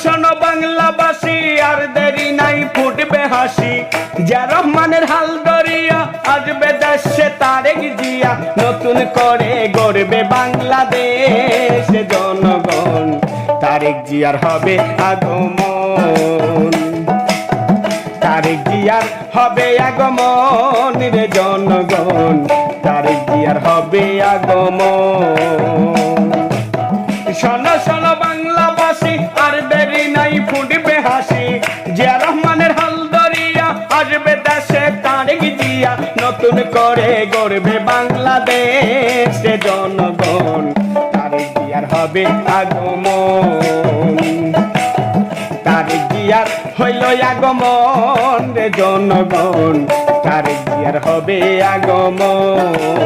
শোনো বাংলাবাসী, আর দেরি নাই ফুটবে হাসি। জিয়া রহমানের হাল ধরিয়া আসবে দেশে তারেক জিয়া, নতুন করে গড়বে বাংলাদেশ জনগণ। তারেক জিয়ার হবে আগমন, তারেক জিয়ার হবে আগমন রে জনগণ, তারেক জিয়ার হবে আগমন। শোনো শোনো বাংলাবাসী, আর দেরি নাই ফুটবে হাসি। জিয়া রহমানের হাল ধরিয়া আসবে দেশে তারেক জিয়া, নতুন করে গড়বে বাংলাদেশ জনগণ। তারেক জিয়ার হবে আগমন, তারেক জিয়ার হইল আগমন রে জনগণ, তারেক জিয়ার হবে আগমন।